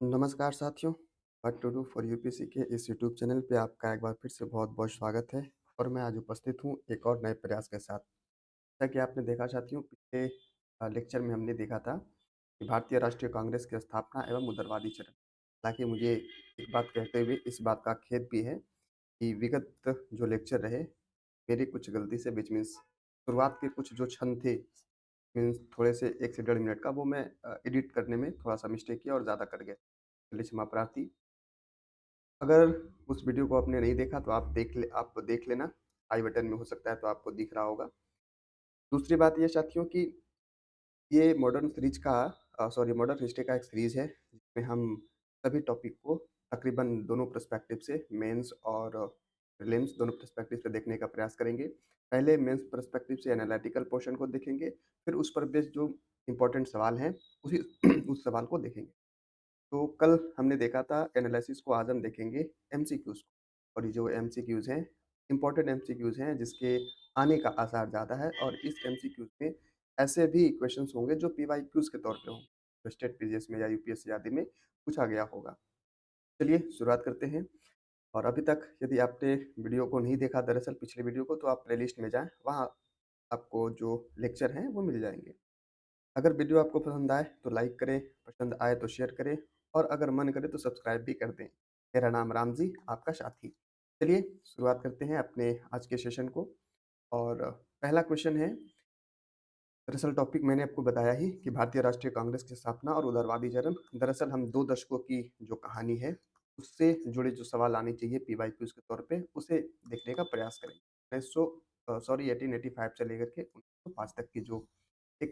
नमस्कार साथियों, what to do for UPSC के इस यूट्यूब चैनल पे आपका एक बार फिर से बहुत-बहुत स्वागत है और मैं आज उपस्थित हूँ एक और नए प्रयास के साथ। जैसा कि आपने देखा साथियों पिछले लेक्चर में हमने देखा था कि भारतीय राष्ट्रीय कांग्रेस की स्थापना एवं उग्रवादी चरण। हालाँकि मुझे एक बात कहते हुए इस बात का खेद भी है कि विगत जो लेक्चर रहे, मेरी कुछ गलती से बीच में शुरुआत के कुछ जो क्षण थे, मीन्स थोड़े से 1 से डेढ़ मिनट का वो मैं एडिट करने में थोड़ा-सा मिस्टेक किया और ज़्यादा कर गया। इसके लिए क्षमा प्रार्थी। अगर उस वीडियो को आपने नहीं देखा तो आप देख लेना, आई बटन में हो सकता है तो आपको दिख रहा होगा। दूसरी बात ये साथियों कि ये मॉडर्न हिस्ट्री का एक सीरीज़ है, जिसमें हम सभी टॉपिक को तकरीबन दोनों पर्सपेक्टिव से मेंस और प्रीलिम्स दोनों पर्सपेक्टिव से देखने का प्रयास करेंगे। पहले मेंस पर्सपेक्टिव से एनालिटिकल पोर्शन को देखेंगे, फिर उस पर बेस्ड जो इम्पोर्टेंट सवाल हैं, उसी उस सवाल को देखेंगे। तो कल हमने देखा था एनालिसिस को, आज हम देखेंगे एमसीक्यूज़ को। और ये जो एमसीक्यूज़ हैं, इम्पोर्टेंट एमसीक्यूज़ हैं जिसके आने का आसार ज़्यादा है और इस एमसीक्यूज़ में ऐसे भी क्वेश्चंस होंगे जो पीवाईक्यूज़ के तौर पे होंगे, जो स्टेट पीजीएस में या यूपीएससी आदि में पूछा गया होगा। चलिए शुरुआत करते हैं। और अभी तक यदि आपने वीडियो को नहीं देखा दरअसल पिछले वीडियो को, तो आप प्लेलिस्ट में जाएँ, वहाँ आपको जो लेक्चर हैं वो मिल जाएँगे। अगर वीडियो आपको पसंद आए तो लाइक करें, पसंद आए तो शेयर करें और अगर मन करे तो सब्सक्राइब भी कर दें। मेरा नाम रामजी, आपका साथी। चलिए शुरुआत करते हैं अपने आज के सेशन को। और पहला क्वेश्चन है, दरअसल टॉपिक मैंने आपको बताया ही कि भारतीय राष्ट्रीय कांग्रेस की स्थापना और उदारवादी चरण। दरअसल हम 2 दशकों की जो कहानी है, उससे जुड़े जो सवाल आने चाहिए पीवाईक्यूज़ के तौर पे, उसे देखने का प्रयास करेंगे। 1885 से लेकर के 1905 तक की जो एक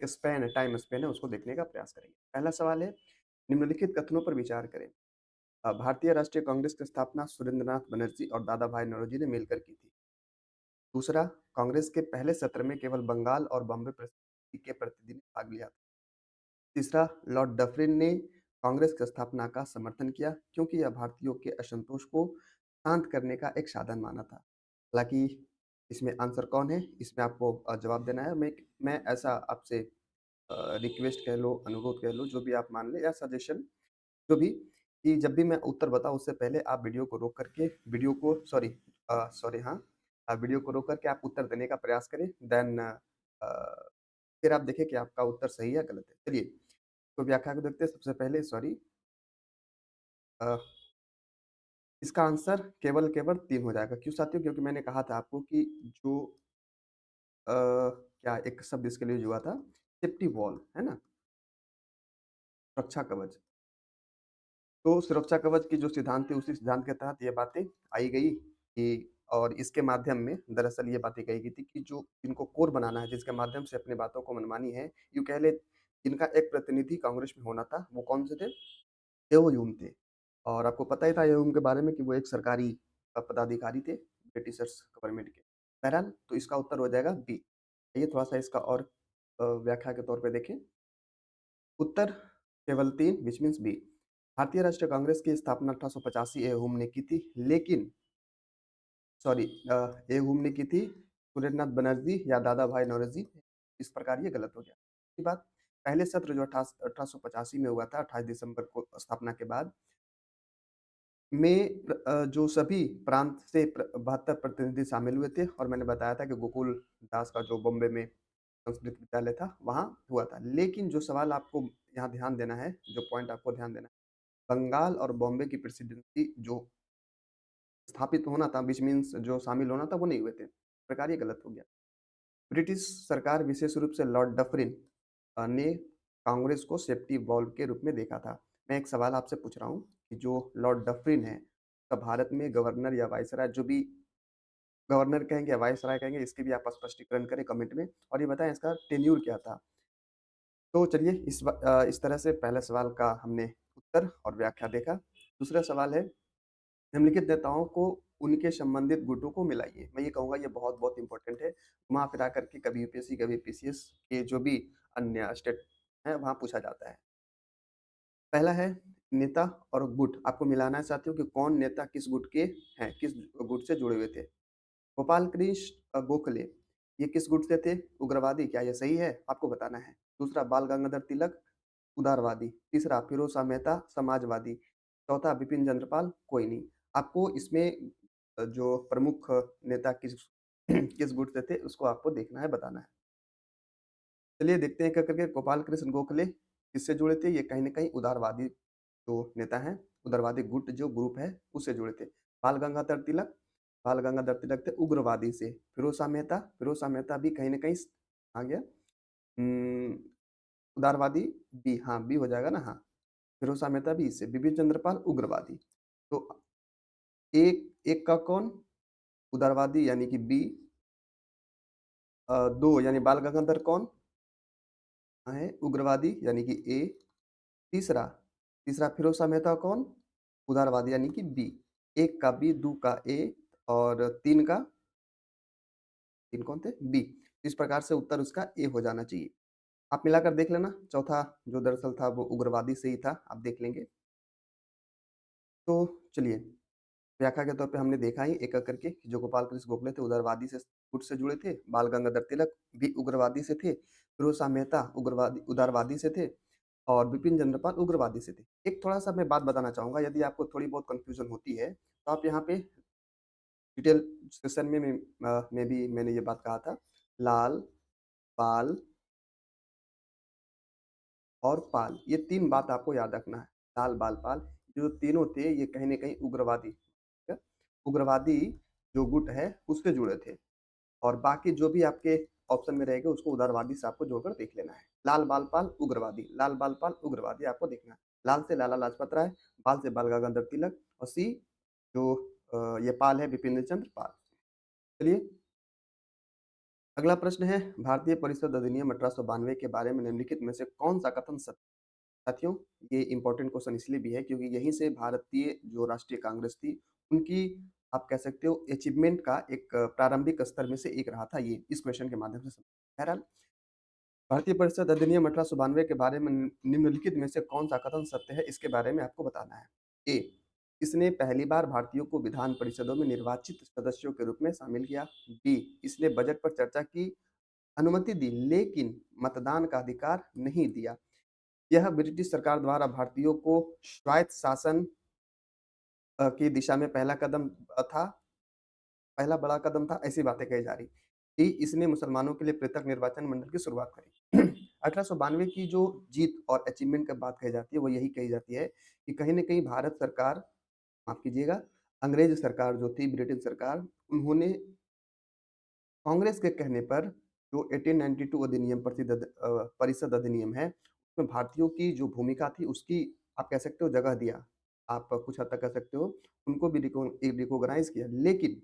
टाइम स्पैन है, उसको देखने का प्रयास करेंगे। पहला सवाल है, निम्नलिखित कथनों पर विचार करें। भारतीय राष्ट्रीय कांग्रेस की स्थापना सुरेंद्रनाथ बनर्जी और दादा भाई नौरोजी ने मिलकर की थी। दूसरा, कांग्रेस के पहले सत्र में केवल बंगाल और बॉम्बे प्रेसिडेंसी के प्रतिनिधि ने भाग लिया। तीसरा, लॉर्ड डफरिन ने कांग्रेस की स्थापना का समर्थन किया क्योंकि यह भारतीयों के असंतोष को शांत करने का एक साधन माना था। हालांकि इसमें आंसर कौन है, इसमें आपको जवाब देना है। मैं ऐसा आपसे रिक्वेस्ट कह लो, अनुरोध कह लो, जो भी आप मान लें, या सजेशन जो भी, कि जब भी मैं उत्तर बताऊँ उससे पहले आप वीडियो को रोक करके वीडियो को सॉरी सॉरी हाँ, वीडियो को रोक करके आप उत्तर देने का प्रयास करें। देन फिर आप देखें कि आपका उत्तर सही है या गलत है। चलिए, तो व्याख्या को देखते हैं। सबसे पहले अ, इसका आंसर केवल 3 हो जाएगा। क्यों साथियों? क्योंकि मैंने कहा था आपको कि जो क्या एक शब्द इसके लिए यूज़ हुआ था, सेफ्टी वॉल, है ना? सुरक्षा कवच। तो सुरक्षा कवच की जो सिद्धांत थे, उसी सिद्धांत के तहत ये बातें आई गई कि, और इसके माध्यम में दरअसल ये बातें कही गई थी कि जो जिनको कोर बनाना है, जिसके माध्यम से अपनी बातों को मनमानी है, यूँ कह लें, जिनका एक प्रतिनिधि कांग्रेस में होना था, वो कौन से थे? एओ ह्यूम थे। और आपको पता ही था एओ ह्यूम के बारे में कि वो एक सरकारी पदाधिकारी थे, ब्रिटिशर्स गवर्नमेंट के। बहरहाल, तो इसका उत्तर हो जाएगा बी। आइए थोड़ा-सा इसका और व्याख्या के तौर पे देखें। उत्तर केवल 3 व्हिच मीन्स बी। भारतीय राष्ट्रीय कांग्रेस की स्थापना 1885 ए ह्यूम ने की थी, लेकिन सॉरी ए ह्यूम ने की थी, सुरेंद्रनाथ बनर्जी या दादा भाई नौरोजी। इस प्रकार ये गलत हो गया। दूसरी बात, पहले सत्र जो 1885 में हुआ था, 28 दिसंबर को स्थापना के बाद में जो सभी प्रांत से 72 प्रतिनिधि शामिल हुए थे, और मैंने बताया था कि गोकुल दास का जो बॉम्बे में संस्कृत विद्यालय था, वहाँ हुआ था। लेकिन जो सवाल आपको यहाँ ध्यान देना है, जो पॉइंट आपको ध्यान देना है, बंगाल और बॉम्बे की प्रेसिडेंसी जो स्थापित होना था, व्हिच मीन्स जो शामिल होना था, वो नहीं हुए थे। इस प्रकार ये गलत हो गया। ब्रिटिश सरकार, विशेष रूप से लॉर्ड डफरिन ने कांग्रेस को सेफ्टी वॉल्व के रूप में देखा था। मैं एक सवाल आपसे पूछ रहा हूँ कि जो लॉर्ड डफरिन है, का भारत में गवर्नर या वाइसराय, जो भी गवर्नर कहेंगे या वाइसराय कहेंगे, इसकी भी आप स्पष्टीकरण करें कमेंट में और ये बताएँ इसका टेन्यूर क्या था? तो चलिए, इस तरह से पहले सवाल का हमने उत्तर और व्याख्या देखा। दूसरा सवाल है, निम्नलिखित नेताओं को उनके संबंधित गुटों को मिलाइए। मैं ये कहूँगा ये बहुत-बहुत इम्पोर्टेंट है। घुमा-फिरा करके कभी यूपीएससी, कभी पीसीएस के जो भी अन्य स्टेट हैं, वहाँ पूछा जाता है। पहला है नेता और गुट। आपको मिलाना है साथियों कि कौन नेता किस गुट के हैं, किस गुट से जुड़े हुए थे। गोपाल कृष्ण गोखले, ये किस गुट से थे? उग्रवादी। क्या ये सही है? आपको बताना है। दूसरा, बाल गंगाधर तिलक, उदारवादी, तीसरा फिरोज़ शाह मेहता समाजवादी, चौथा बिपिन चंद्रपाल कोई नहीं। आपको इसमें जो प्रमुख नेता किस किस गुट से थे उसको आपको देखना है, बताना है। चलिए देखते हैं एक-एक करके। गोपाल कृष्ण गोखले किससे जुड़े थे? ये कहीं न कहीं उदारवादी जो नेता हैं, उदारवादी गुट जो ग्रुप है उससे जुड़े थे। बाल गंगाधर तिलक थे उग्रवादी से। फिरोज़ शाह मेहता भी कहीं न कहीं आ गया। उम, उदारवादी बी, हाँ, बी हो जाएगा ना? हाँ, फिरोज़ शाह मेहता भी इससे। बिपिन चंद्रपाल उग्रवादी। तो एक एक का कौन? उदारवादी यानी कि बी। 2 यानी बाल गंगाधर कौन? है उग्रवादी यानी कि ए। तीसरा तीसरा फिरोज शाह मेहता कौन? उदारवादी यानी कि बी। एक का बी, दो का ए और तीन का, तीन कौन थे? बी। इस प्रकार से उत्तर उसका ए हो जाना चाहिए। आप मिलाकर देख लेना। चौथा जो दरअसल था वो उग्रवादी से ही था, आप देख लेंगे। तो चलिए, व्याख्या के तौर पे हमने देखा ही एक-एक करके कि जो गोपाल कृष्ण गोखले थे उदारवादी से गुट से जुड़े थे, बाल गंगाधर तिलक भी उग्रवादी से थे, फिरोज शाह मेहता उदारवादी से थे और बिपिन चंद्रपाल उग्रवादी से थे। एक थोड़ा-सा मैं बात बताना चाहूँगा, यदि आपको थोड़ी बहुत कन्फ्यूज़न होती है, तो आप यहाँ पे डिटेल सेशन में भी मैंने ये बात कहा था। लाल, बाल और पाल, ये 3 बात आपको याद रखना है। लाल, बाल, पाल, जो तीनों थे ये कहीं न कहीं उग्रवादी, ठीक है? उग्रवादी जो गुट है उससे जुड़े थे और बाकी जो भी आपके ऑप्शन में रहेगा उसको उदारवादी से आपको जोड़कर देख लेना है। लाल, बाल, पाल, उग्रवादी, लाल, बाल, पाल, उग्रवादी आपको देखना है। लाल से लाला लाजपत राय, बाल से बाल गंगाधर तिलक और सी जो ये पाल है बिपिन चंद्र पाल। चलिए, अगला प्रश्न है भारतीय परिषद अधिनियम 1892 के बारे में निम्नलिखित में से कौन-सा कथन सत्य? साथियों, ये इम्पोर्टेंट क्वेश्चन इसलिए भी है क्योंकि यहीं से भारतीय जो राष्ट्रीय कांग्रेस थी, उनकी आप कह सकते हो अचीवमेंट का एक प्रारंभिक स्तर में से एक रहा था ये, इस क्वेश्चन के माध्यम से बहरहाल, भारतीय परिषद अधिनियम 1892 के बारे में निम्नलिखित में से कौन-सा कथन सत्य है, इसके बारे में आपको बताना है। ए, इसने पहली बार भारतीयों को विधान परिषदों में निर्वाचित सदस्यों के रूप में शामिल किया। बी, इसने बजट पर चर्चा की अनुमति दी, लेकिन मतदान का अधिकार नहीं दिया। यह ब्रिटिश सरकार द्वारा भारतीयों को स्वायत्त शासन की दिशा में पहला बड़ा कदम था, ऐसी बातें कही जा रही। डी, इसने मुसलमानों के लिए पृथक निर्वाचन मंडल की शुरुआत करी। 1892 की जो जीत और अचीवमेंट की बात कही जाती है, वो यही कही जाती है कि कहीं न कहीं भारत सरकार, माफ़ कीजिएगा, अंग्रेज सरकार जो थी, ब्रिटिश सरकार, उन्होंने कांग्रेस के कहने पर जो 1892 अधिनियम परिषद अधिनियम है, उसमें भारतीयों की जो भूमिका थी उसकी आप कह सकते हो जगह दिया। आप कुछ हद तक कह सकते हो उनको भी रिकॉग्नाइज़ किया। लेकिन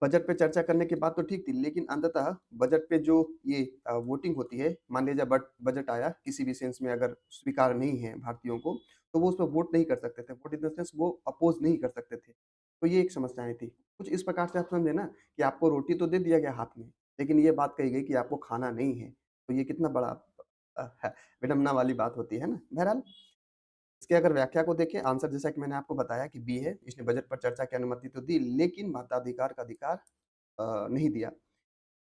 बजट पे चर्चा करने की बात तो ठीक थी, लेकिन अंततः बजट पे जो ये वोटिंग होती है, मान लीजिए बजट आया, किसी भी सेंस में अगर स्वीकार नहीं है भारतीयों को, तो वो उसपे वोट नहीं कर सकते थे। वोट इन द सेंस वो अपोज़ नहीं कर सकते थे। तो ये एक समस्याएँ थी। कुछ इस प्रकार से आप समझे ना कि आपको रोटी तो दे दिया गया हाथ में, लेकिन ये बात कही गई कि आपको खाना नहीं है। तो ये कितना बड़ा विडंबना वाली बात होती है ना? बहरहाल, इसकी अगर व्याख्या को देखें, आंसर जैसा कि मैंने आपको बताया कि बी है। इसने बजट पर चर्चा की अनुमति तो दी, लेकिन मताधिकार का अधिकार नहीं दिया।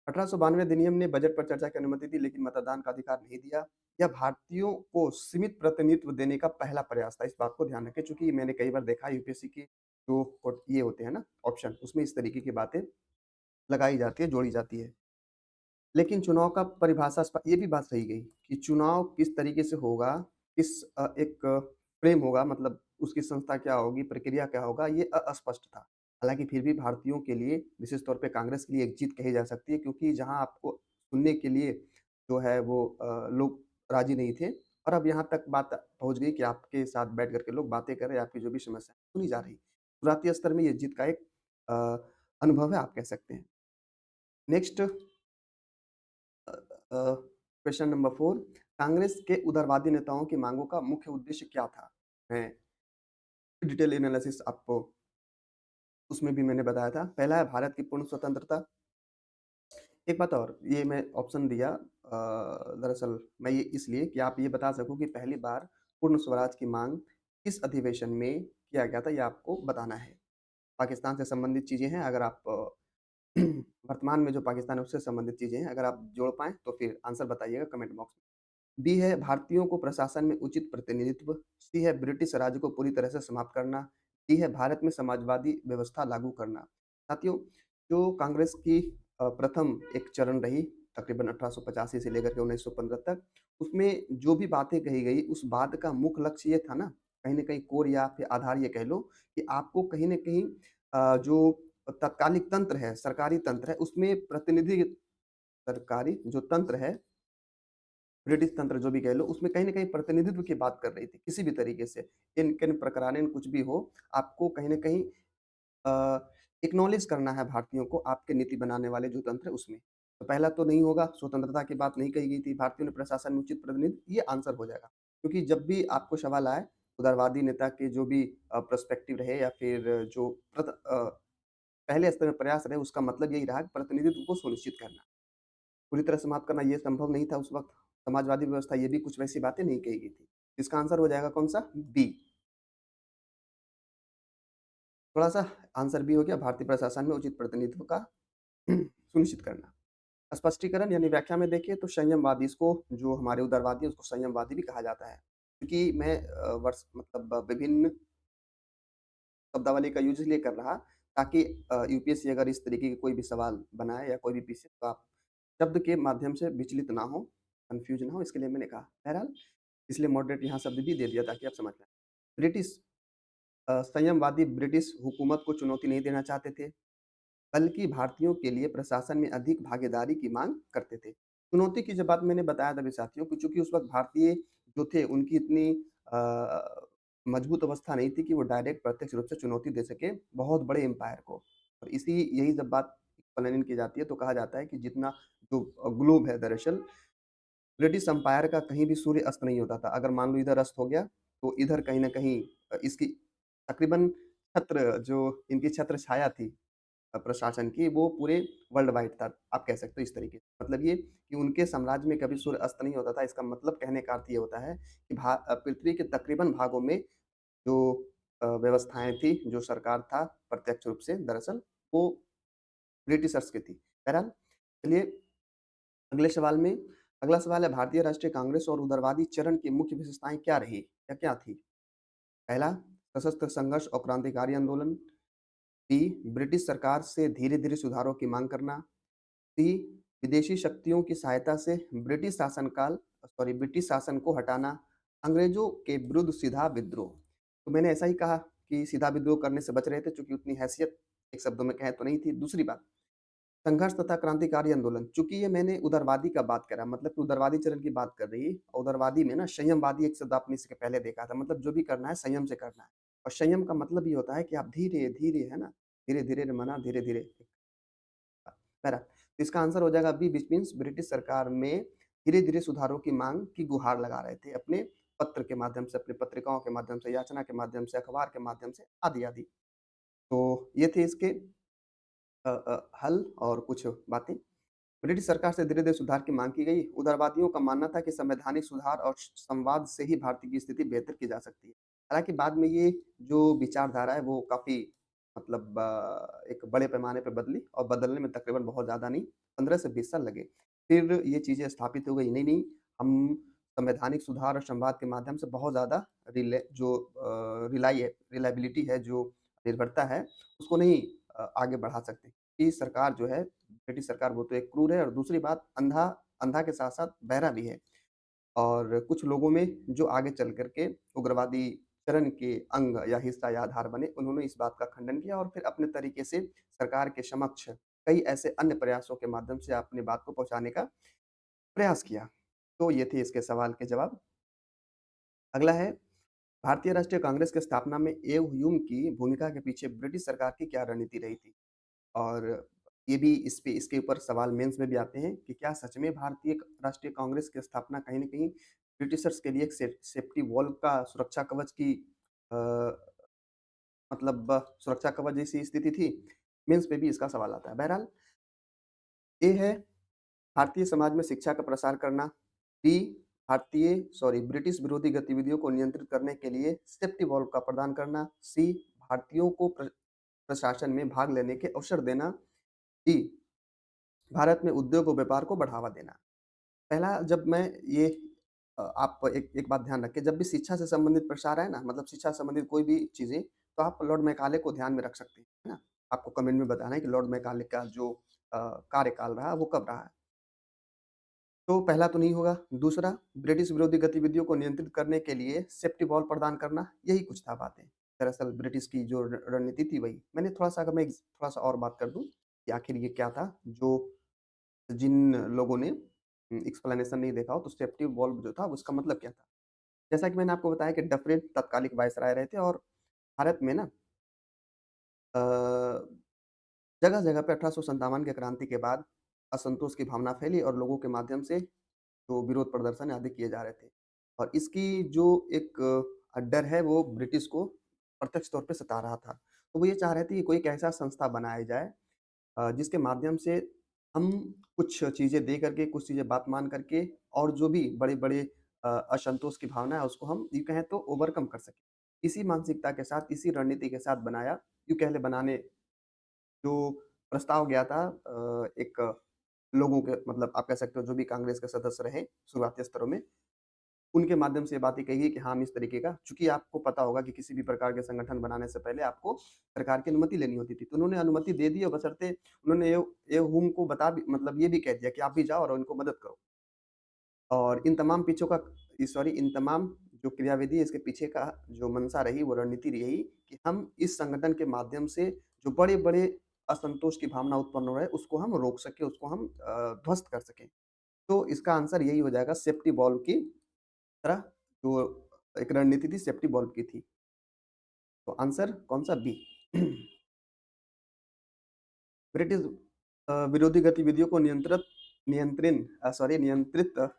1892 अधिनियम ने बजट पर चर्चा की अनुमति दी, लेकिन मतदान का अधिकार नहीं दिया। यह भारतीयों को सीमित प्रतिनिधित्व देने का पहला प्रयास था। इस बात को ध्यान रखें, चूँकि मैंने कई बार देखा है यूपीएससी के जो ये होते हैं ना ऑप्शन, उसमें इस तरीके की बातें लगाई जाती है, जोड़ी जाती है। लेकिन चुनाव का परिभाषा ये भी बात सही गई कि चुनाव किस तरीके से होगा, किस एक फ्रेम होगा, मतलब उसकी संस्था क्या होगी, प्रक्रिया क्या होगा, ये अस्पष्ट था। हालाँकि फिर भी भारतीयों के लिए, विशेष तौर पे कांग्रेस के लिए एक जीत कही जा सकती है, क्योंकि जहाँ आपको सुनने के लिए जो है वो लोग राज़ी नहीं थे और अब यहाँ तक बात पहुँच गई कि आपके साथ बैठ कर के लोग बातें कर रहे हैं, आपकी जो भी समस्या है सुनी जा रही। शुरुआती स्तर में ये जीत का एक अ, अनुभव है, आप कह सकते हैं। नेक्स्ट क्वेश्चन नंबर 4, कांग्रेस के उदारवादी नेताओं की मांगों का मुख्य उद्देश्य क्या था? मैं डिटेल एनालिसिस आपको उसमें भी मैंने बताया था। पहला है भारत की पूर्ण स्वतंत्रता। एक बात और, ये मैं ऑप्शन दिया दरअसल मैं ये इसलिए कि आप ये बता सको कि पहली बार पूर्ण स्वराज की माँग किस अधिवेशन में किया गया था, ये आपको बताना है। पाकिस्तान से संबंधित चीज़ें हैं, अगर आप वर्तमान में जो पाकिस्तान है उससे संबंधित चीज़ें हैं, अगर आप जोड़ पाएँ तो फिर आंसर बताइएगा कमेंट बॉक्स में। बी है भारतीयों को प्रशासन में उचित प्रतिनिधित्व, सी है ब्रिटिश राज को पूरी तरह से समाप्त करना, डी है भारत में समाजवादी व्यवस्था लागू करना। साथियों, जो कांग्रेस की प्रथम एक चरण रही तकरीबन 1885 से लेकर के 1915 तक, उसमें जो भी बातें कही गई, उस बात का मुख्य लक्ष्य ये था ना, कहीं न कहीं कोर या फिर आधार ये कह लो कि आपको कहीं न कहीं जो तत्कालिक तंत्र है, सरकारी तंत्र है, उसमें प्रतिनिधि सरकारी जो तंत्र है, ब्रिटिश तंत्र जो भी कह लो, उसमें कहीं न कहीं प्रतिनिधित्व की बात कर रही थी, किसी भी तरीके से। किन प्रकारेण कुछ भी हो, आपको कहीं न कहीं एक्नॉलेज करना है भारतीयों को आपके नीति बनाने वाले जो तंत्र है उसमें। तो पहला तो नहीं होगा, स्वतंत्रता की बात नहीं कही गई थी, भारतीयों ने प्रशासन में उचित प्रतिनिधि, ये आंसर हो जाएगा। क्योंकि जब भी आपको सवाल आए, उदारवादी नेता के जो भी पर्सपेक्टिव रहे या फिर जो पहले स्तर में प्रयास रहे, उसका मतलब यही रहा कि प्रतिनिधित्व को सुनिश्चित करना। पूरी तरह समाप्त करना ये संभव नहीं था उस वक़्त। समाजवादी व्यवस्था ये भी कुछ वैसी बातें नहीं कही गई थी। इसका आंसर हो जाएगा कौन-सा? बी। थोड़ा-सा आंसर बी हो गया, भारतीय प्रशासन में उचित प्रतिनिधित्व का सुनिश्चित करना। स्पष्टीकरण यानी व्याख्या में देखिए तो संयमवादी, इसको जो हमारे उदारवादी हैं उसको संयमवादी भी कहा जाता है। क्योंकि मैं वर्ष मतलब विभिन्न शब्दावली का यूज़ इसलिए कर रहा ताकि यूपीएससी अगर इस तरीके के कोई भी सवाल बनाए या कोई भी पूछे तो आप शब्द के माध्यम से विचलित ना हो, कन्फ्यूज़ ना हो, इसके लिए मैंने कहा। बहरहाल इसलिए मॉडरेट यहाँ शब्द भी दे दिया ताकि आप समझ पाएँ। ब्रिटिश संयमवादी ब्रिटिश हुकूमत को चुनौती नहीं देना चाहते थे, बल्कि भारतीयों के लिए प्रशासन में अधिक भागीदारी की माँग करते थे। चुनौती की जब बात मैंने बताया था अभी साथियों कि चूँकि उस वक़्त भारतीय जो थे उनकी इतनी मजबूत अवस्था नहीं थी कि वो डायरेक्ट प्रत्यक्ष रूप से चुनौती दे सके बहुत बड़े एम्पायर को। और यही जब बात प्लानिंग की जाती है तो कहा जाता है कि जितना जो ग्लोब है दरअसल ब्रिटिश एम्पायर का कहीं भी सूर्य अस्त नहीं होता था। अगर मान लो इधर अस्त हो गया, तो इधर कहीं न कहीं इसकी तकरीबन छत्र जो इनकी छत्र छाया थी प्रशासन की, वो पूरे वर्ल्ड वाइड था। आप कह सकते हो इस तरीके से। मतलब ये कि उनके साम्राज्य में कभी सूर्य अस्त नहीं होता था। इसका मतलब कहने का अर्थ ये होता है कि पृथ्वी के तकरीबन भागों में जो व्यवस्थाएँ थी, जो सरकार था प्रत्यक्ष रूप से दरअसल, वो ब्रिटिशर्स की थी। बहरहाल चलिए अगले सवाल में अगला सवाल है भारतीय राष्ट्रीय कांग्रेस और उदारवादी चरण की मुख्य विशेषताएँ क्या रही या क्या थी? पहला, सशस्त्र संघर्ष और क्रांतिकारी आंदोलन। बी, ब्रिटिश सरकार से धीरे-धीरे सुधारों की माँग करना। सी, विदेशी शक्तियों की सहायता से ब्रिटिश शासन को हटाना। अंग्रेज़ों के विरुद्ध सीधा विद्रोह। तो मैंने ऐसा ही कहा कि सीधा विद्रोह करने से बच रहे थे चूँकि उतनी हैसियत एक शब्दों में कहें तो नहीं थी। दूसरी बात, संघर्ष तथा क्रांतिकारी आंदोलन, चूँकि ये मैंने उदारवादी का बात करा मतलब कि उदारवादी चरण की बात कर रही उदारवादी में ना संयमवादी एक शब्द आपने इसके पहले देखा था मतलब जो भी करना है संयम से करना है। और संयम का मतलब ये होता है कि आप धीरे-धीरे है ना, धीरे-धीरे रे मना धीरे-धीरे बहरहाल, तो इसका आंसर हो जाएगा बी व्हिच मीन्स ब्रिटिश सरकार में धीरे-धीरे सुधारों की माँग की गुहार लगा रहे थे अपने पत्र के माध्यम से, अपनी पत्रिकाओं के माध्यम से, याचना के माध्यम से, अखबार के माध्यम से आदि-आदि। तो ये थे इसके हल और कुछ बातें। ब्रिटिश सरकार से धीरे-धीरे सुधार की माँग की गई। उदारवादियों का मानना था कि संवैधानिक सुधार और संवाद से ही भारत की स्थिति बेहतर की जा सकती है। हालाँकि बाद में ये जो विचारधारा है वो काफ़ी मतलब एक बड़े पैमाने पे बदली और बदलने में तकरीबन बहुत ज़्यादा नहीं, 15 से 20 साल लगे। फिर ये चीज़ें स्थापित हो गई, नहीं-नहीं हम संवैधानिक सुधार और संवाद के माध्यम से बहुत ज़्यादा रिलायबिलिटी है, जो निर्भरता है, उसको नहीं आगे बढ़ा सकते। कि सरकार जो है ब्रिटिश सरकार वो तो एक क्रूर है और दूसरी बात अंधा के साथ-साथ बहरा भी है। और कुछ लोगों में जो आगे चल कर के उग्रवादी चरण के अंग या हिस्सा या आधार बने, उन्होंने इस बात का खंडन किया और फिर अपने तरीके से सरकार के समक्ष कई ऐसे अन्य प्रयासों के माध्यम से अपनी बात को पहुँचाने का प्रयास किया। तो ये थे इसके सवाल के जवाब। अगला है भारतीय राष्ट्रीय कांग्रेस की स्थापना में एव ह्यूम की भूमिका के पीछे ब्रिटिश सरकार की क्या रणनीति रही थी? और ये भी इसके ऊपर सवाल मेंस में भी आते हैं कि क्या सच में भारतीय राष्ट्रीय कांग्रेस की स्थापना कहीं न कहीं ब्रिटिशर्स के लिए एक सेफ्टी वॉल्व का सुरक्षा कवच की अ, मतलब सुरक्षा कवच जैसी स्थिति थी? मेंस में भी इसका सवाल आता है। बहरहाल, ए है भारतीय समाज में शिक्षा का प्रसार करना। बी, ब्रिटिश विरोधी गतिविधियों को नियंत्रित करने के लिए सेफ्टी वॉल्व का प्रदान करना। सी, भारतीयों को प्रशासन में भाग लेने के अवसर देना। डी, भारत में उद्योग और व्यापार को बढ़ावा देना। पहला जब मैं ये आप एक एक बात ध्यान रखें, जब भी शिक्षा से संबंधित प्रसार आए ना, मतलब शिक्षा से संबंधित कोई भी चीज़ें, तो आप लॉर्ड मैकाले को ध्यान में रख सकते हैं, है ना? आपको कमेंट में बताना है कि लॉर्ड मैकाले का जो कार्यकाल रहा, वो कब रहा है। तो पहला तो नहीं होगा। दूसरा, ब्रिटिश विरोधी गतिविधियों को नियंत्रित करने के लिए सेफ्टी वॉल प्रदान करना, यही कुछ था बातें। दरअसल ब्रिटिश की जो रणनीति थी वही। मैंने थोड़ा-सा अगर मैं थोड़ा-सा और बात कर दूँ कि आखिर ये क्या था, जो जिन लोगों ने एक्सप्लेनेशन नहीं देखा हो, तो सेफ्टी वॉल्व जो था उसका मतलब क्या था? जैसा कि मैंने आपको बताया कि डफरिन तत्कालिक वायसराय रहे थे और भारत में ना अ, जगह-जगह पे 1857 के क्रांति के बाद असंतोष की भावना फैली और लोगों के माध्यम से जो विरोध प्रदर्शन आदि किए जा रहे थे। और इसकी जो एक डर है वो ब्रिटिश को प्रत्यक्ष तौर पे सता रहा था। तो वो ये चाह रहे थे कि कोई एक ऐसा संस्था बनाया जाए जिसके माध्यम से हम कुछ चीज़ें दे करके, कुछ चीज़ें बात मान करके और जो भी बड़े-बड़े असंतोष की भावना है उसको हम यूँ कहें तो ओवरकम कर सकें। इसी मानसिकता के साथ, इसी रणनीति के साथ बनाया, यूँ कह लें बनाने जो प्रस्ताव गया था एक लोगों के मतलब आप कह सकते हो जो भी कांग्रेस के सदस्य रहे शुरुआती स्तरों में, उनके माध्यम से ये बातें कही है कि हाँ, हम इस तरीके का चूँकि आपको पता होगा कि किसी भी प्रकार के संगठन बनाने से पहले आपको सरकार की अनुमति लेनी होती थी। तो उन्होंने अनुमति दे दी और बशर्ते उन्होंने ये हुम को बता भी मतलब ये भी कह दिया कि आप भी जाओ और इनको मदद करो। और इन तमाम पीछों का सॉरी इन तमाम जो क्रियाविधि है इसके पीछे का जो मंशा रही, वो रणनीति रही कि हम इस संगठन के माध्यम से जो बड़े-बड़े असंतोष की भावना उत्पन्न हो रहा है, उसको हम रोक सकें, उसको हम ध्वस्त कर सकें। तो इसका आंसर यही हो जाएगा सेफ्टी वॉल्व की तरह जो एक रणनीति थी सेफ्टी वॉल्व की थी। तो आंसर कौन-सा बी। ब्रिटिश विरोधी गतिविधियों को नियंत्रित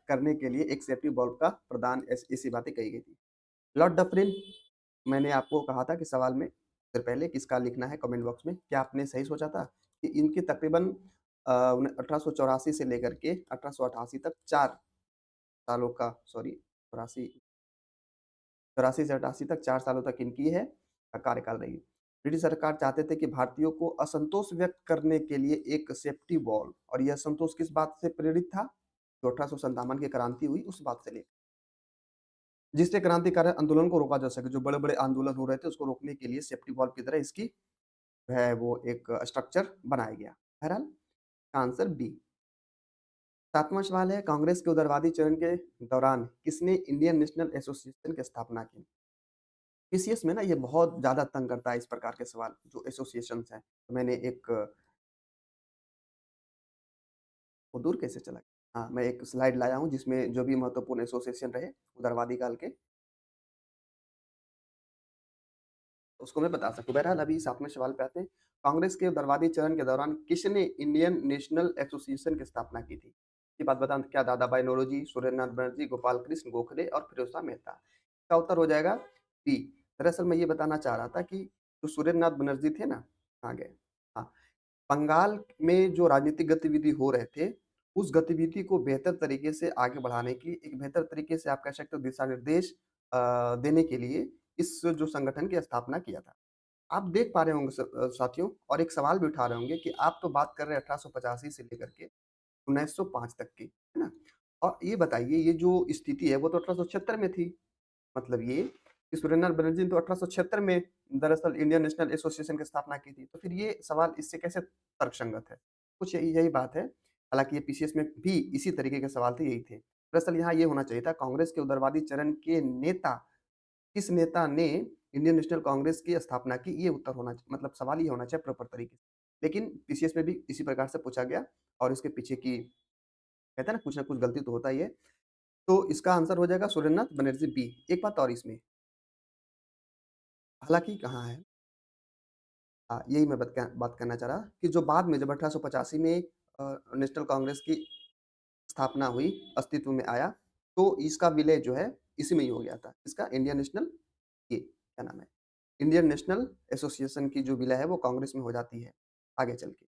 करने के लिए एक सेफ्टी वॉल्व का प्रदान ऐसी बातें कही गई थी। लॉर्ड डफरिन मैंने आपको कहा था कि सवाल में उससे पहले किसका लिखना है कमेंट बॉक्स में। क्या आपने सही सोचा था? कि इनकी तकरीबन 1884 से लेकर के 1888 तक 4 सालों का सॉरी 84 84 से 88 तक 4 सालों तक इनकी है कार्यकाल रही। ब्रिटिश सरकार चाहते थे कि भारतीयों को असंतोष व्यक्त करने के लिए एक सेफ्टी वॉल और यह असंतोष किस बात से प्रेरित था? जो 1857 की क्रांति हुई उस बात से लेकर जिससे क्रांतिकारी आंदोलन को रोका जा सके। जो बड़े-बड़े आंदोलन हो रहे थे उसको रोकने के लिए सेफ्टी वॉल्व की तरह इसकी जो है वो एक स्ट्रक्चर बनाया गया। बहरहाल आंसर बी। 7वां सवाल है कांग्रेस के उदारवादी चरण के दौरान किसने इंडियन नेशनल एसोसिएशन की स्थापना की? पीसीएस में ना ये बहुत ज़्यादा तंग करता है इस प्रकार के सवाल जो एसोसिएशंस हैं। तो मैंने एक वो दूर कैसे चला गया? हाँ, मैं एक स्लाइड लाया हूँ जिसमें जो भी महत्वपूर्ण एसोसिएशन रहे उदारवादी काल के, उसको मैं बता सकूँ। बहरहाल अभी 7वें सवाल पे आते हैं। कांग्रेस के उदारवादी चरण के दौरान किसने इंडियन नेशनल एसोसिएशन की स्थापना की थी? ये बात बताना क्या दादा भाई नौरोजी, सुरेंद्रनाथ बनर्जी, गोपाल कृष्ण गोखले और फिरोज शाह मेहता? इसका उत्तर हो जाएगा बी। दरअसल मैं ये बताना चाह रहा था कि जो सुरेंद्रनाथ बनर्जी थे ना, कहाँ गए? हाँ, बंगाल में जो राजनीतिक गतिविधि हो रहे थे, उस गतिविधि को बेहतर तरीके से आगे बढ़ाने की एक बेहतर तरीके से आप कह सकते हो दिशा-निर्देश देने के लिए इस जो संगठन की स्थापना किया था। आप देख पा रहे होंगे साथियों और एक सवाल भी उठा रहे होंगे कि आप तो बात कर रहे हैं 1885 से लेकर के 1905 तक की, है ना? और ये बताइए ये जो स्थिति है वो तो 1876 में थी। मतलब ये कि सुरेंद्रनाथ बनर्जी ने तो 1876 में दरअसल इंडियन नेशनल एसोसिएशन की स्थापना की थी। तो फिर ये सवाल इससे कैसे तर्कसंगत है? कुछ यही यही बात है। हालाँकि ये पीसीएस में भी इसी तरीके के सवाल थे, यही थे। दरअसल यहाँ ये होना चाहिए था कांग्रेस के उदारवादी चरण के नेता किस नेता ने इंडियन नेशनल कांग्रेस की स्थापना की? ये उत्तर होना मतलब सवाल ये होना चाहिए प्रॉपर तरीके से। लेकिन पीसीएस में भी इसी प्रकार से पूछा गया और इसके पीछे की कहते हैं ना कुछ न कुछ गलती तो होता ही है। तो इसका आंसर हो जाएगा सुरेंद्रनाथ बनर्जी बी। एक बात और इसमें, हालाँकि कहाँ है? यही मैं बात करना चाह रहा कि जो बाद में जब 1885 में नेशनल कांग्रेस की स्थापना हुई, अस्तित्व में आया, तो इसका विलय जो है इसी में ही हो गया था। इसका इंडियन नेशनल ये क्या नाम है? इंडियन नेशनल एसोसिएशन की जो विलय है वो कांग्रेस में हो जाती है, आगे चल के।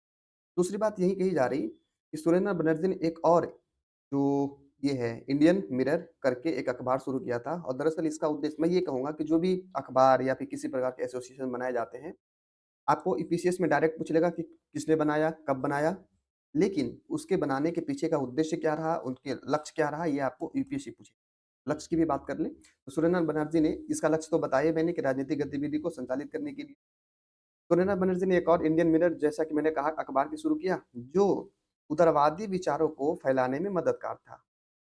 दूसरी बात यही कही जा रही कि सुरेंद्र बनर्जी ने एक और जो ये है इंडियन मिरर करके एक अखबार शुरू किया था और दरअसल इसका उद्देश्य मैं ये कहूँगा कि जो भी अखबार या फिर किसी प्रकार के एसोसिएशन बनाए जाते हैं, आपको ईपीसीएस में डायरेक्ट पूछ लेगा कि किसने बनाया, कब बनाया, लेकिन उसके बनाने के पीछे का उद्देश्य क्या रहा, उनके लक्ष्य क्या रहा, ये आपको यूपीएससी पूछेगा। लक्ष्य की भी बात कर लें, तो सुरेंद्र बनर्जी ने इसका लक्ष्य तो बताया मैंने कि राजनीतिक गतिविधि को संचालित करने के लिए। सुरेंद्र बनर्जी ने एक और इंडियन मिरर जैसा कि मैंने कहा अखबार भी शुरू किया, जो उदारवादी विचारों को फैलाने में मददगार था।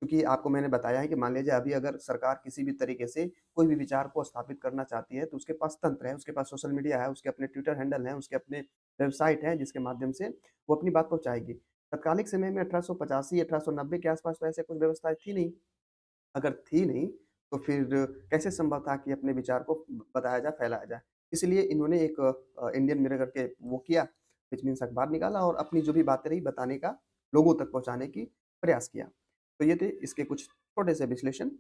क्योंकि आपको मैंने बताया है कि मान लीजिए अभी अगर सरकार किसी भी तरीके से कोई भी विचार को स्थापित करना चाहती है, तो उसके पास तंत्र है, उसके पास सोशल मीडिया है, उसके अपने ट्विटर हैंडल हैं, उसके अपने वेबसाइट है, जिसके माध्यम से वो अपनी बात पहुँचाएगी। तत्कालिक समय में 1885 1890 के आस-पास तो ऐसे कुछ व्यवस्थाएँ थी नहीं। अगर थी नहीं, तो फिर कैसे संभव था कि अपने विचार को बताया जाए, फैलाया जाए? इसलिए इन्होंने एक इंडियन मिरर करके वो किया, व्हिच मीन्स अखबार निकाला और अपनी जो भी बातें रही बताने का, लोगों तक पहुँचाने की प्रयास किया। तो ये थे इसके कुछ छोटे से विश्लेषण।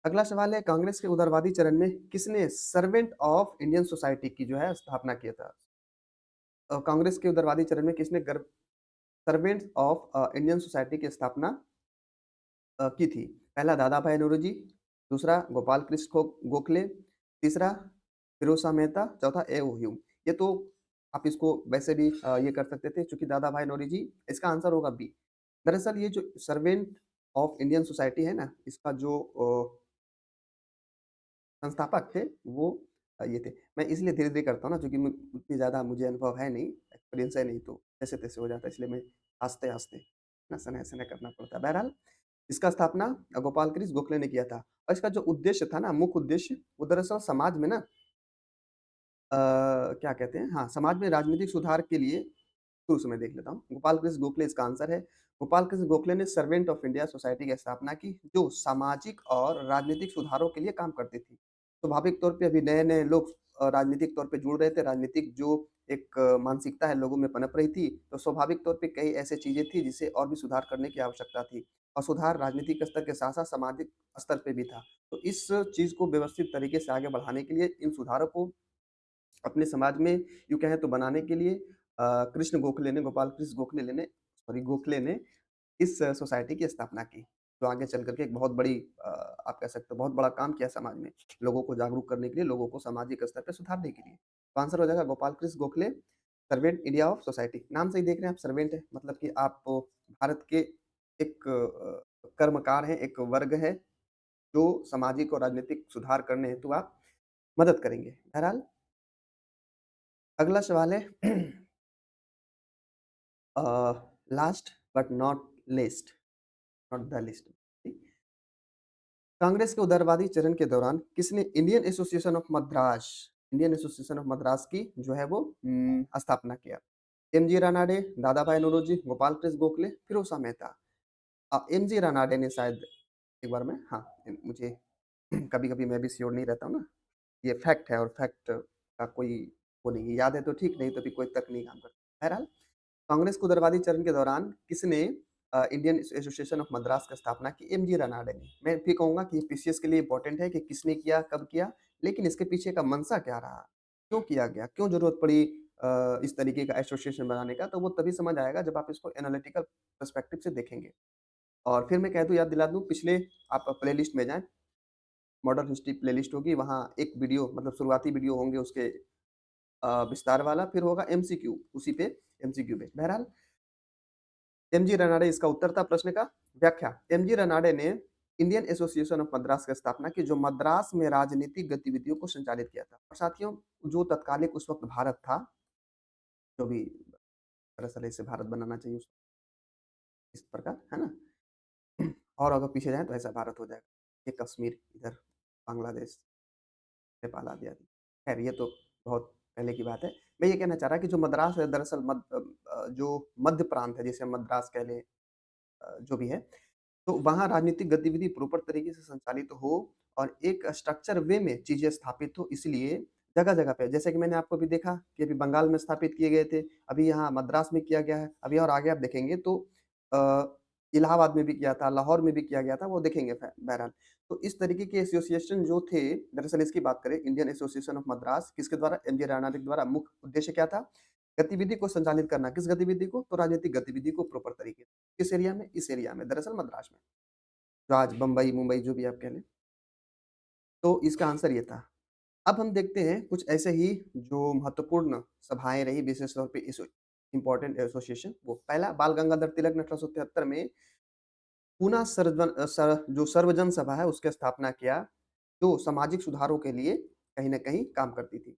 अगला सवाल है कांग्रेस के उदारवादी चरण में किसने सर्वेंट ऑफ इंडियन सोसाइटी की जो है स्थापना किया था? कांग्रेस के उदारवादी चरण में किसने सर्वेंट्स ऑफ इंडियन सोसाइटी की स्थापना की थी? पहला दादा भाई नौरोजी, दूसरा गोपाल कृष्ण गोखले, तीसरा फिरोज़ शाह मेहता, चौथा ए.ओ. ह्यूम। ये तो आप इसको वैसे भी ये कर सकते थे चूँकि दादा भाई नौरोजी इसका आंसर होगा बी। दरअसल ये जो सर्वेंट ऑफ इंडियन सोसाइटी है ना, इसका जो संस्थापक थे वो ये थे। मैं इसलिए धीरे-धीरे करता हूँ ना क्योंकि उतनी ज़्यादा मुझे अनुभव है नहीं, एक्सपीरियंस है नहीं तो जैसे-तैसे हो जाता है इसलिए मैं आस्ते-आस्ते ना सनह-सनह करना पड़ता है। बहरहाल इसका स्थापना गोपाल कृष्ण गोखले ने किया था और इसका जो उद्देश्य था ना, मुख्य उद्देश्य वो दरअसल समाज में ना क्या कहते हैं हाँ, समाज में राजनीतिक सुधार के लिए शुरू से मैं देख लेता हूँ। गोपाल कृष्ण गोखले इसका आंसर है। गोपाल कृष्ण गोखले ने सर्वेंट ऑफ इंडिया सोसाइटी की स्थापना की, जो सामाजिक और राजनीतिक सुधारों के लिए काम करती थी। स्वाभाविक तौर पे अभी नए-नए लोग राजनीतिक तौर पे जुड़ रहे थे, राजनीतिक जो एक मानसिकता है लोगों में पनप रही थी, तो स्वाभाविक तौर पे कई ऐसी चीज़ें थी जिसे और भी सुधार करने की आवश्यकता थी और सुधार राजनीतिक स्तर के साथ-साथ सामाजिक स्तर पे भी था। तो इस चीज़ को व्यवस्थित तरीके से आगे बढ़ाने के लिए इन सुधारों को अपने समाज में यूँ कहें तो बनाने के लिए कृष्ण गोखले ने गोपाल कृष्ण गोखले ने इस सोसाइटी की स्थापना की, जो आगे चल कर के एक बहुत बड़ी आप कह सकते हो बहुत बड़ा काम किया समाज में, लोगों को जागरूक करने के लिए, लोगों को सामाजिक स्तर पे सुधारने के लिए। तो आंसर हो जाएगा Gopal Krishna Gokhale, servant India of society. नाम से ही देख रहे हैं आप सर्वेंट है, मतलब कि आप भारत के एक कर्मकार हैं, एक वर्ग है, जो सामाजिक और राजनीतिक सुधार करने हेतु आप मदद करेंगे। बहरहाल अगला सवाल है uh, last but not least not the least Congress के उदारवादी चरण के दौरान किसने इंडियन एसोसिएशन ऑफ मद्रास की जो है वो स्थापना किया? एमजी रानाडे, दादाभाई नौरोजी, गोपाल कृष्ण गोखले, फिरोज शाह मेहता। एमजी रानाडे ने शायद एक बार में हाँ, मुझे कभी-कभी मैं भी श्योर नहीं रहता हूँ ना, ये फैक्ट है और फैक्ट का कोई वो नहीं है, याद है तो ठीक, नहीं तो फिर कोई तर्क नहीं काम करता। बहरहाल कांग्रेस को उदारवादी चरण के दौरान किसने इंडियन एसोसिएशन ऑफ मद्रास की स्थापना की? एमजी रनाडे ने। मैं फिर कहूँगा कि पीसीएस के लिए इम्पोर्टेंट है कि किसने किया, कब किया, लेकिन इसके पीछे का मंशा क्या रहा? क्यों किया गया? क्यों ज़रूरत पड़ी इस तरीके का एसोसिएशन बनाने का? तो वो तभी समझ आएगा जब आप इसको एनालिटिकल पर्सपेक्टिव से देखेंगे। और फिर मैं कह दूँ, याद दिला दूँ, पिछले आप प्लेलिस्ट में जाएँ, मॉडर्न हिस्ट्री प्लेलिस्ट होगी, वहाँ एक वीडियो मतलब शुरुआती वीडियो होंगे उसके विस्तार वाला, फिर होगा एमसीक्यू, उसी पे एमसीक्यू पे। बहरहाल एमजी रनाडे इसका उत्तर था प्रश्न का। व्याख्या एमजी रनाडे ने इंडियन एसोसिएशन ऑफ मद्रास की स्थापना की, जो मद्रास में राजनीतिक गतिविधियों को संचालित किया था। और साथियों, जो तत्कालिक उस वक्त भारत था, जो भी दरअसल इसे भारत बनाना चाहिए इस प्रकार, है ना? और अगर पीछे जाएँ तो ऐसा भारत हो जाएगा। ये कश्मीर इधर बांग्लादेश, नेपाल आदि आदि। खैर ये तो बहुत पहले की बात है। मैं ये कहना चाह रहा कि जो मद्रास है दरअसल जो मध्य प्रांत है, जिसे हम मद्रास कह लें, जो भी है, तो वहाँ राजनीतिक गतिविधि प्रॉपर तरीके से संचालित हो और एक स्ट्रक्चर वे में चीज़ें स्थापित हो, इसलिए जगह-जगह पे जैसे कि मैंने आपको अभी देखा कि अभी बंगाल में स्थापित किए गए थे, अभी यहाँ मद्रास में किया गया है, अभी और आगे आप देखेंगे तो अ, इलाहाबाद में भी किया था, लाहौर में भी किया गया था, वो देखेंगे बहरहाल। तो इस तरीके के एसोसिएशन जो थे, दरअसल इसकी बात करें इंडियन एसोसिएशन ऑफ मद्रास किसके द्वारा? एमजे राणावत के द्वारा। मुख्य उद्देश्य क्या था? गतिविधि को संचालित करना। किस गतिविधि को? तो राजनीतिक गतिविधि को प्रॉपर तरीके से। किस एरिया में? इस एरिया में, दरअसल मद्रास में। जो आज बम्बई, मुंबई जो भी आप कह लें। तो इसका आंसर ये था। अब हम देखते हैं कुछ ऐसे ही जो महत्वपूर्ण सभाएँ रही विशेष तौर पे इम्पोर्टेंट एसोसिएशन वो पहला बाल गंगाधर तिलक ने 1873 में पुनः जो सर्वजन सभा है उसकी स्थापना किया, जो सामाजिक सुधारों के लिए कहीं न कहीं काम करती थी।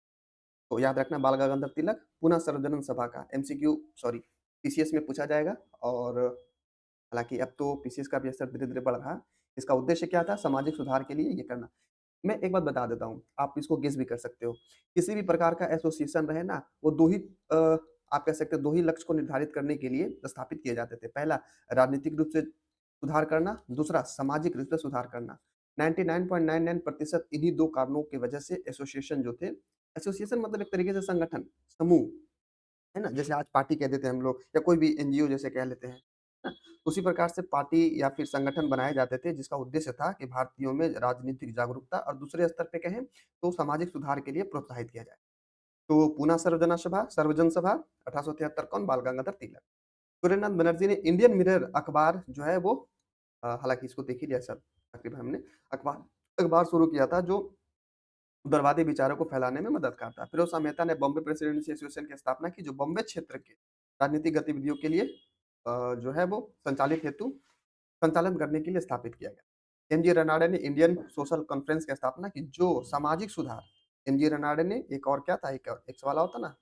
तो याद रखना बाल गंगाधर तिलक, पुनः सर्वजन सभा का एमसीक्यू सॉरी पीसीएस में पूछा जाएगा और हालाँकि अब तो पीसीएस का भी स्तर धीरे-धीरे बढ़ रहा है। इसका उद्देश्य क्या था? सामाजिक सुधार के लिए ये करना। मैं एक बात बता देता हूँ, आप इसको गेस भी कर सकते हो। किसी भी प्रकार का एसोसिएशन रहे ना, वो 2 ही आप कह सकते हो 2 ही लक्ष्य को निर्धारित करने के लिए स्थापित किए जाते थे। पहला राजनीतिक रूप से सुधार करना, दूसरा सामाजिक रूप से सुधार करना। 99.99% इन्हीं 2 कारणों की वजह से एसोसिएशन जो थे एसोसिएशन मतलब एक तरीके से संगठन, समूह, है ना? जैसे आज पार्टी कह देते हैं हम लोग या कोई भी एनजीओ जैसे कह लेते हैं, है ना? उसी प्रकार से पार्टी या फिर संगठन बनाए जाते थे जिसका उद्देश्य था कि भारतीयों में राजनीतिक जागरूकता और दूसरे स्तर पे कहें तो सामाजिक सुधार के लिए प्रोत्साहित किया जाए। तो पूना सर्वजन सभा 1873 कौन? बाल गंगाधर तिलक। सूर्यनाथ बनर्जी ने इंडियन मिरर अखबार जो है वो हालाँकि इसको देख ही लिया सब तकरीबन हमने, अखबार अखबार शुरू किया था जो उदारवादी विचारों को फैलाने में मदद करता है। फिरोज शाह मेहता ने बॉम्बे प्रेसिडेंसी एसोसिएशन की स्थापना की, जो बॉम्बे क्षेत्र के राजनीतिक गतिविधियों के लिए जो है वो संचालन करने के लिए स्थापित किया गया। एमजी रनाडे ने इंडियन सोशल कॉन्फ्रेंस की स्थापना की, जो सामाजिक सुधार एमजी रनाडे ने एक और क्या था, एक सवाल होता ना,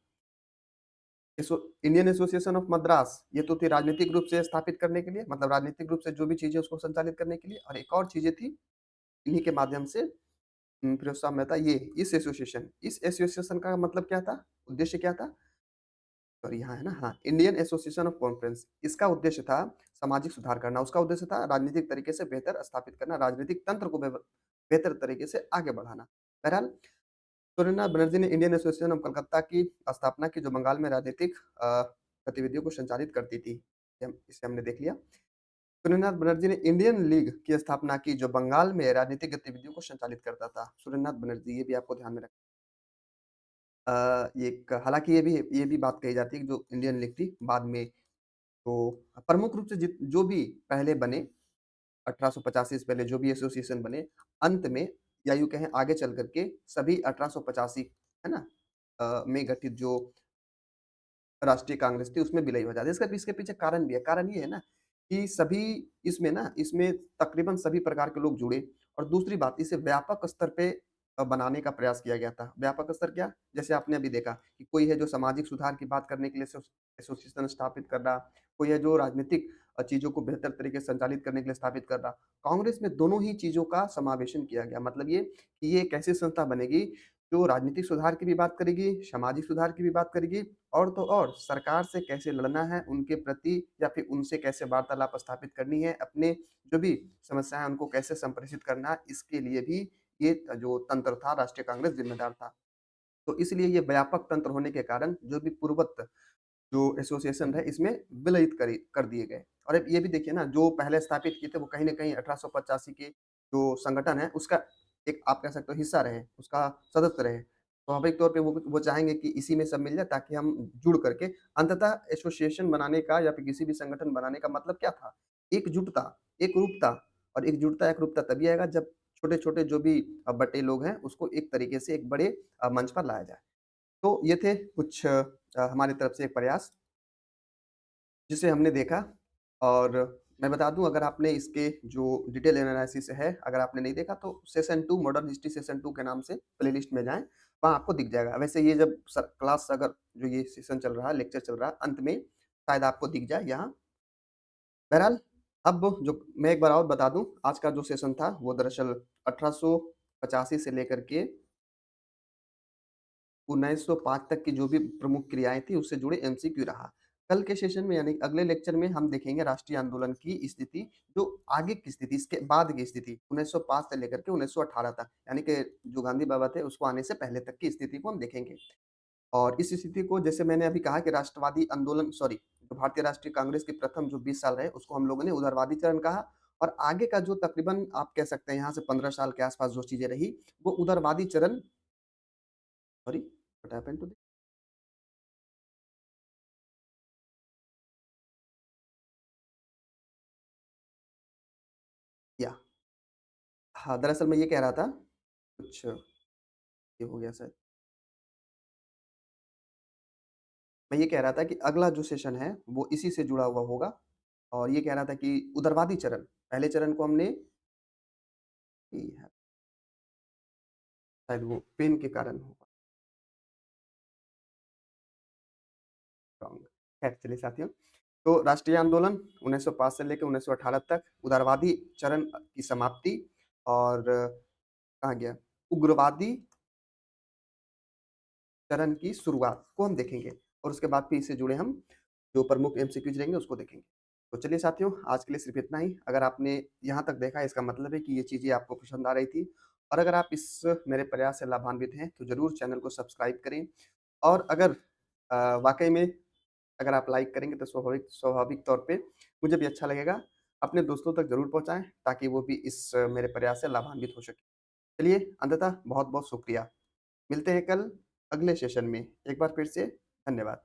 इंडियन एसोसिएशन ऑफ मद्रास, ये तो थी राजनीतिक रूप से स्थापित करने के लिए, मतलब राजनीतिक रूप से जो भी चीजें उसको संचालित करने के लिए, और एक और चीजें थी इन्हीं के माध्यम से फिरोज शाह मेहता ये इस एसोसिएशन का मतलब क्या था? उद्देश्य क्या था? सॉरी यहाँ है ना, हाँ, इंडियन एसोसिएशन ऑफ कॉन्फ्रेंस, इसका उद्देश्य था सामाजिक सुधार करना, उसका उद्देश्य था राजनीतिक तरीके से बेहतर स्थापित करना, राजनीतिक तंत्र को बेहतर तरीके से आगे बढ़ाना। बहरहाल सूर्यनाथ बनर्जी ने इंडियन एसोसिएशन ऑफ कलकत्ता की स्थापना की, जो बंगाल में राजनीतिक गतिविधियों को संचालित करती थी। इसे हमने देख लिया। सूर्यनाथ बनर्जी ने इंडियन लीग की स्थापना की, जो बंगाल में राजनीतिक गतिविधियों को संचालित करता था। सूर्यनाथ बनर्जी, ये भी आपको ध्यान में ये एक हालाँकि ये भी बात कही जाती है कि जो इंडियन लीग थी बाद में तो प्रमुख रूप से जो भी पहले बने 1885 से पहले जो भी एसोसिएशन बने, अंत में या यूँ कहें आगे चल कर के सभी 1885 है ना? में गठित जो राष्ट्रीय कांग्रेस थी उसमें विलय हो जाती है। इसके पीछे कारण भी है। कारण ये है ना कि इसमें तकरीबन सभी प्रकार के लोग जुड़े और दूसरी बात इसे व्यापक स्तर पे बनाने का प्रयास किया गया था। व्यापक स्तर क्या? जैसे आपने अभी देखा कि कोई है जो सामाजिक सुधार की बात करने के लिए एसोसिएशन स्थापित कर रहा, कोई है जो राजनीतिक चीज़ों को बेहतर तरीके से संचालित करने के लिए स्थापित कर रहा। कांग्रेस में दोनों ही चीज़ों का समावेशन किया गया। मतलब ये कि ये एक ऐसी संस्था बनेगी जो राजनीतिक सुधार की भी बात करेगी, सामाजिक सुधार की भी बात करेगी और तो और सरकार से कैसे लड़ना है, उनके प्रति या फिर उनसे कैसे वार्तालाप स्थापित करनी है, अपने जो भी समस्याएँ हैं उनको कैसे संप्रेषित करना है, इसके लिए भी ये जो तंत्र था राष्ट्रीय कांग्रेस ज़िम्मेदार था। तो इसलिए ये व्यापक तंत्र होने के कारण जो भी पूर्वत जो एसोसिएशन है इसमें विलयित कर दिए गए। और अब ये भी देखिए ना जो पहले स्थापित किए थे वो कहीं न कहीं 1885 के जो संगठन है उसका एक आप कह सकते हो हिस्सा रहे, उसका सदस्य रहे। स्वाभाविक तौर पे वो चाहेंगे कि इसी में सब मिल जाए ताकि हम जुड़ करके अंततः एसोसिएशन बनाने का या फिर किसी भी संगठन बनाने का मतलब क्या था? एकजुटता, एकरूपता और एकरूपता तभी आएगा जब छोटे-छोटे जो भी बटे लोग हैं उसको एक तरीके से एक बड़े मंच पर लाया जाए। तो ये थे कुछ हमारी तरफ से एक प्रयास जिसे हमने देखा और मैं बता दूँ अगर आपने इसके जो डिटेल एनालिसिस है, अगर आपने नहीं देखा तो सेशन 2 मॉडर्न हिस्ट्री सेशन 2 के नाम से प्लेलिस्ट में जाएँ, वहाँ आपको दिख जाएगा। वैसे ये जब क्लास अगर जो ये सेशन चल रहा है, लेक्चर चल रहा है, अंत में शायद आपको दिख जाए यहाँ। बहरहाल अब जो मैं एक बार और बता दूँ, आज का जो सेशन था वो दरअसल 1885 से लेकर के 1905 तक की जो भी प्रमुख क्रियाएँ थी, उससे जुड़े एमसीक्यू रहा। कल के सेशन में यानी अगले लेक्चर में हम देखेंगे राष्ट्रीय आंदोलन की स्थिति, जो आगे की स्थिति, इसके बाद की स्थिति 1905 से लेकर के 1918 तक, यानी कि जो गांधी बाबा थे, उसको आने से पहले तक की स्थिति को हम देखेंगे। और इस स्थिति को जैसे मैंने अभी कहा कि राष्ट्रवादी आंदोलन सॉरी जो भारतीय राष्ट्रीय कांग्रेस के प्रथम जो 20 साल रहे, उसको हम लोगों ने उदारवादी चरण कहा और आगे का जो तकरीबन आप कह सकते हैं यहाँ से 15 साल के आस-पास जो चीज़ें रही, वो उदारवादी चरण सॉरी व्हाट हैपेंड टू या हाँ, दरअसल मैं ये कह रहा था, कुछ ये हो गया शायद। मैं ये कह रहा था कि अगला जो सेशन है, वो इसी से जुड़ा हुआ होगा और ये कह रहा था कि उदारवादी चरण, पहले चरण को हमने की है, शायद वो पेन के कारण हुआ। रॉन्ग। खैर चलिए साथियों, तो राष्ट्रीय आंदोलन 1905 से लेकर 1918 तक, उदारवादी चरण की समाप्ति और कहाँ गया? उग्रवादी चरण की शुरुआत को हम देखेंगे और उसके बाद फिर इससे जुड़े हम जो प्रमुख एमसीक्यूज रहेंगे उसको देखेंगे। तो चलिए साथियों, आज के लिए सिर्फ इतना ही। अगर आपने यहाँ तक देखा, इसका मतलब है कि ये चीज़ें आपको पसंद आ रही थी और अगर आप इस मेरे प्रयास से लाभान्वित हैं, तो ज़रूर चैनल को सब्सक्राइब करें और अगर वाक़ई में अगर आप लाइक करेंगे तो स्वाभाविक स्वाभाविक तौर पे मुझे भी अच्छा लगेगा। अपने दोस्तों तक ज़रूर पहुँचाएँ ताकि वो भी इस मेरे प्रयास से लाभान्वित हो सकें। चलिए, अंततः बहुत-बहुत शुक्रिया। मिलते हैं कल अगले सेशन में। एक बार फिर से धन्यवाद।